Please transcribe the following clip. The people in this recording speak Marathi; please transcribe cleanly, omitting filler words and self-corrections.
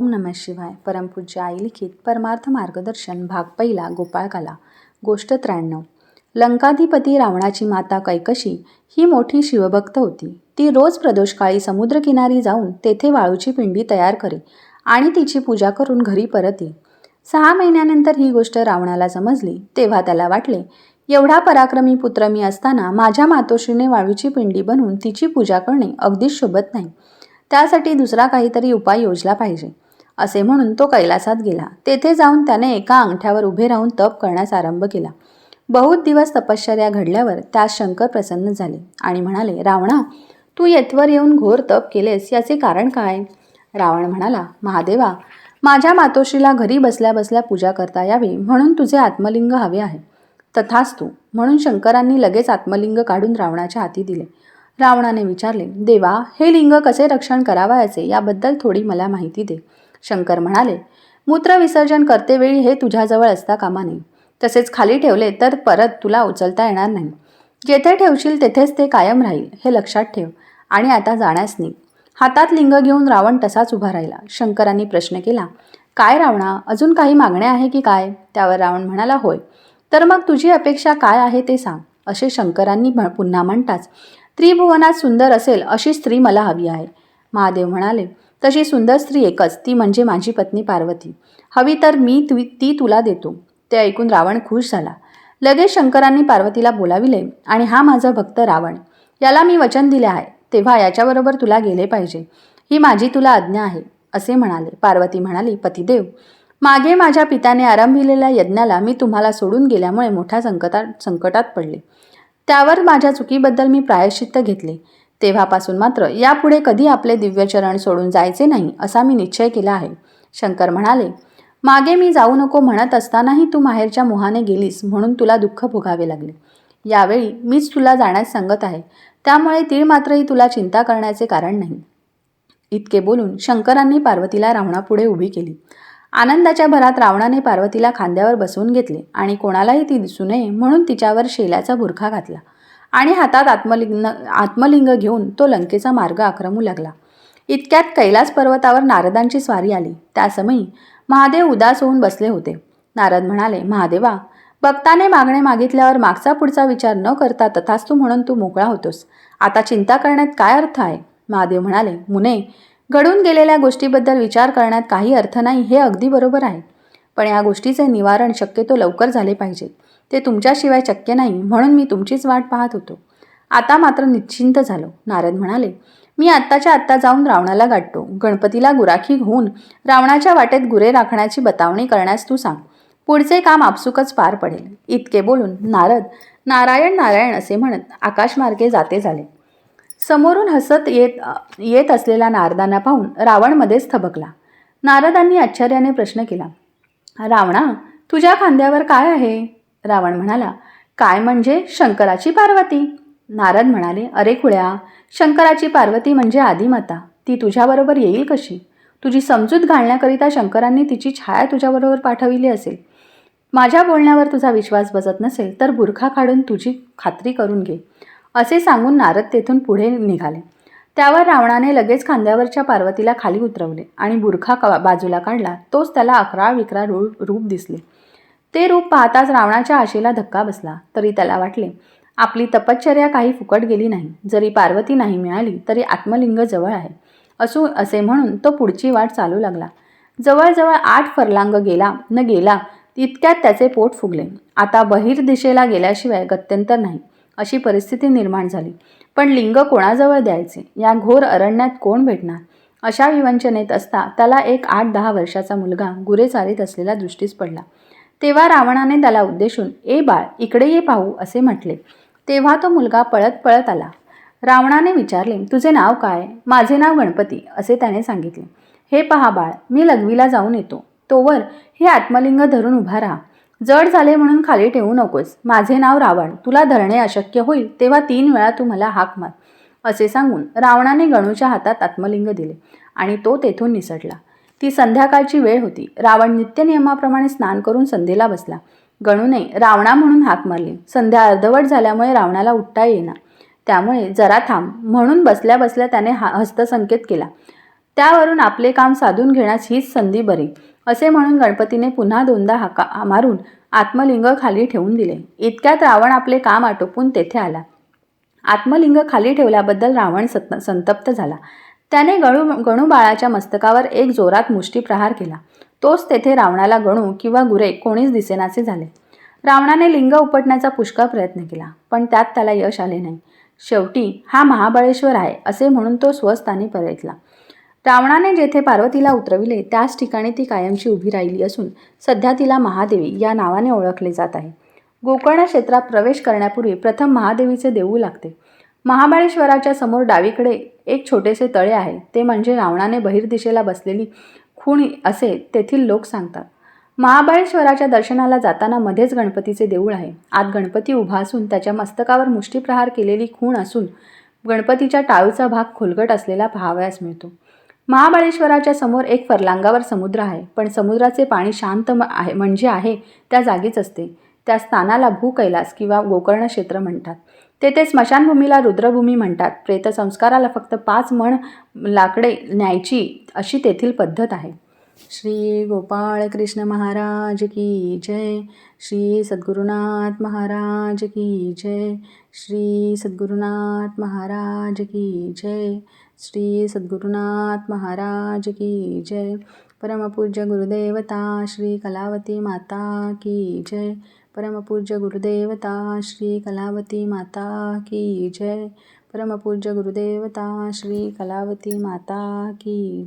ओम नमः शिवाय. परमपूज्य आई लिखित परमार्थ मार्गदर्शन भाग पहिला. गोपाळकाला. गोष्ट 93. लंकाधिपती रावणाची माता कैकशी ही मोठी शिवभक्त होती. ती रोज प्रदोषकाळी समुद्रकिनारी जाऊन तेथे वाळूची पिंडी तयार करे आणि तिची पूजा करून घरी परत ये. 6 महिन्यानंतर ही गोष्ट रावणाला समजली. तेव्हा त्याला वाटले, एवढा पराक्रमी पुत्र मी असताना माझ्या मातोश्रीने वाळूची पिंडी बनवून तिची पूजा करणे अगदीच शोभत नाही. त्यासाठी दुसरा काहीतरी उपाय योजला पाहिजे, असे म्हणून तो कैलासात गेला. तेथे जाऊन त्याने एका अंगठ्यावर उभे राहून तप करण्यास आरंभ केला. बहुत दिवस तपश्चर्या घडल्यावर त्यास शंकर प्रसन्न झाले आणि म्हणाले, रावणा, तू येथवर येऊन घोर तप केलेस, याचे कारण काय? रावण म्हणाला, महादेवा, माझ्या मातोश्रीला घरी बसल्या बसल्या पूजा करता यावी म्हणून तुझे आत्मलिंग हवे आहे. तथास्तु, म्हणून शंकरांनी लगेच आत्मलिंग काढून रावणाच्या हाती दिले. रावणाने विचारले, देवा, हे लिंग कसे रक्षण करावयाचे याबद्दल थोडी मला माहिती दे. शंकर म्हणाले, मूत्रविसर्जन करतेवेळी हे तुझ्याजवळ असता कामा नये. तसेच खाली ठेवले तर परत तुला उचलता येणार नाही. जेथे ठेवशील तेथेच ते कायम राहील, हे लक्षात ठेव. आणि आता जाण्यास निघ. हातात लिंग घेऊन रावण तसाच उभा राहिला. शंकरांनी प्रश्न केला, काय रावणा, अजून काही मागणे आहे की काय? त्यावर रावण म्हणाला, होय. तर मग तुझी अपेक्षा काय आहे ते सांग. असे शंकरांनी पुन्हा म्हणताच, त्रिभुवनात सुंदर असेल अशी स्त्री मला हवी आहे. महादेव म्हणाले, तशी सुंदर स्त्री एकच, ती म्हणजे माझी पत्नी पार्वती. हवी तर मी ती तुला देतो. ते ऐकून रावण खुश झाला. लगेच शंकरांनी पार्वतीला बोलाविले आणि हा माझा भक्त रावण, याला मी वचन दिले आहे, तेव्हा याच्याबरोबर तुला गेले पाहिजे. ही माझी तुला आज्ञा आहे, असे म्हणाले. पार्वती म्हणाली, पतिदेव, मागे माझ्या पित्याने आरंभिलेल्या यज्ञाला मी तुम्हाला सोडून गेल्यामुळे मोठ्या संकटात पडले. त्यावर माझ्या चुकीबद्दल मी प्रायश्चित्त घेतले. तेव्हापासून मात्र यापुढे कधी आपले दिव्यचरण सोडून जायचे नाही, असा मी निश्चय केला आहे. शंकर म्हणाले, मागे मी जाऊ नको म्हणत असतानाही तू माहेरच्या मोहाने गेलीस, म्हणून तुला दुःख भोगावे लागले. यावेळी मीच तुला जाण्यास सांगत आहे, त्यामुळे तीळ मात्रही तुला चिंता करण्याचे कारण नाही. इतके बोलून शंकरांनी पार्वतीला रावणापुढे उभी केली. आनंदाच्या भरात रावणाने पार्वतीला खांद्यावर बसवून घेतले आणि कोणालाही ती दिसू नये म्हणून तिच्यावर शेलाचा बुरखा घातला आणि हातात आत्मलिंग घेऊन तो लंकेचा मार्ग आक्रमू लागला. इतक्यात कैलास पर्वतावर नारदांची स्वारी आली. त्या समयी महादेव उदास होऊन बसले होते. नारद म्हणाले, महादेवा, भक्ताने मागणे मागितल्यावर मागचा पुढचा विचार न करता तथास्तु म्हणून तू मोकळा होतोस. आता चिंता करण्यात काय अर्थ आहे? महादेव म्हणाले, मुने, घडून गेलेल्या गोष्टीबद्दल विचार करण्यात काही अर्थ नाही, हे अगदी बरोबर आहे. पण या गोष्टीचे निवारण शक्यतो लवकर झाले पाहिजे. ते तुमच्याशिवाय शक्य नाही, म्हणून मी तुमचीच वाट पाहत होतो. आता मात्र निश्चिंत झालो. नारद म्हणाले, मी आत्ताच्या आत्ता जाऊन रावणाला गाठतो. गणपतीला गुराखी होऊन रावणाच्या वाटेत गुरे राखण्याची बतावणी करण्यास तू सांग. पुढचे काम आपसुकच पार पडेल. इतके बोलून नारद नारायण नारायण असे म्हणत आकाशमार्गे जाते झाले. समोरून हसत येत असलेल्या नारदांना पाहून रावण मध्येच थबकला. नारदांनी आश्चर्याने प्रश्न केला, रावणा, तुझ्या खांद्यावर काय आहे? रावण म्हणाला, काय म्हणजे शंकराची पार्वती. नारद म्हणाले, अरे खुळ्या, शंकराची पार्वती म्हणजे आदिमाता. ती तुझ्याबरोबर येईल कशी? तुझी समजूत घालण्याकरिता शंकरांनी तिची छाया तुझ्याबरोबर पाठविली असेल. माझ्या बोलण्यावर तुझा विश्वास बसत नसेल तर बुरखा काढून तुझी खात्री करून घे, असे सांगून नारद तेथून पुढे निघाले. त्यावर रावणाने लगेच खांद्यावरच्या पार्वतीला खाली उतरवले आणि बुरखा बाजूला काढला. तोच त्याला अकराळ विक्राळ रूप दिसले. ते रूप पाहताच रावणाच्या आशेला धक्का बसला. तरी त्याला वाटले, आपली तपश्चर्या काही फुकट गेली नाही. जरी पार्वती नाही मिळाली तरी आत्मलिंग जवळ आहे असे म्हणून तो पुढची वाट चालू लागला. जवळजवळ 8 फरलांग गेला इतक्यात त्याचे पोट फुगले. आता बहिर्दिशेला गेल्याशिवाय गत्यंतर नाही, अशी परिस्थिती निर्माण झाली. पण लिंग कोणाजवळ द्यायचे? या घोर अरण्यात कोण भेटणार? अशा विवंचनेत असता त्याला एक 8-10 वर्षाचा मुलगा गुरे चारीत असलेला दृष्टीस पडला. तेव्हा रावणाने त्याला उद्देशून, ए बाळ, इकडे ये पाहू, असे म्हटले. तेव्हा तो मुलगा पळत पळत आला. रावणाने विचारले, तुझे नाव काय? माझे नाव गणपती, असे त्याने सांगितले. हे पहा बाळ, मी लघवीला जाऊन येतो. तोवर हे आत्मलिंग धरून उभा राहा. जड झाले म्हणून खाली ठेवू नकोस. माझे नाव रावण, तुला धरणे अशक्य होईल तेव्हा 3 वेळा तू मला हाक मार, असे सांगून रावणाने गणूच्या हातात आत्मलिंग दिले आणि तो तेथून निसटला. ती संध्याकाळची वेळ होती. रावण नित्यनियमाप्रमाणे स्नान करून संध्येला बसला. गणूने रावणा म्हणून हाक मारली. संध्या अर्धवट झाल्यामुळे रावणाला उठता येईना. त्यामुळे जरा थांब म्हणून बसल्या बसल्या त्याने हस्तसंकेत केला. त्यावरून आपले काम साधून घेण्यास हीच संधी बरी, असे म्हणून गणपतीने पुन्हा दोनदा हाका मारून आत्मलिंग खाली ठेवून दिले. इतक्यात रावण आपले काम आटोपून तेथे आला. आत्मलिंग खाली ठेवल्याबद्दल रावण संतप्त झाला. त्याने गणू बाळाच्या मस्तकावर एक जोरात मुष्टीप्रहार केला. तोच तेथे रावणाला गणू किंवा गुरे कोणीच दिसेनासे झाले. रावणाने लिंग उपटण्याचा पुष्कळ प्रयत्न केला, पण त्यात त्याला यश आले नाही. शेवटी हा महाबळेश्वर आहे असे म्हणून तो स्वस्थानी परतला. रावणाने जेथे पार्वतीला उतरविले त्याच ठिकाणी ती कायमची उभी राहिली असून सध्या तिला महादेवी या नावाने ओळखले जात आहे. गोकर्ण क्षेत्रात प्रवेश करण्यापूर्वी प्रथम महादेवीचे देऊळ लागते. महाबळेश्वराच्या समोर डावीकडे एक छोटेसे तळे आहे. ते म्हणजे रावणाने बहिर्दिशेला बसलेली खूण असे तेथील लोक सांगतात. महाबळेश्वराच्या दर्शनाला जाताना मध्येच गणपतीचे देऊळ आहे. आत गणपती उभा असून त्याच्या मस्तकावर मुष्टीप्रहार केलेली खूण असून गणपतीच्या टाळूचा भाग खोलगट असलेला पाहावयास मिळतो. महाबळेश्वराच्या समोर एक फरलांगावर समुद्र आहे, पण समुद्राचे पाणी शांत आहे म्हणजे आहे त्या जागीच असते. त्या स्थानाला भूकैलास किंवा गोकर्ण क्षेत्र म्हणतात. तेथे स्मशानभूमीला रुद्रभूमी म्हणतात. प्रेतसंस्काराला फक्त 5 मण लाकडे न्यायची अशी तेथील पद्धत आहे. श्री गोपाळ कृष्ण महाराज की जय. श्री सद्गुरुनाथ महाराज की जय. श्री सद्गुरुनाथ महाराज की जय. श्री सद्गुरुनाथ महाराज की जय. परमपूज्य गुरुदेवता श्री कलावती माता की जय. परमपूज्य गुरुदेवता श्री कलावती माता की जय. परमपूज्य गुरुदेवता श्री कलावती माता की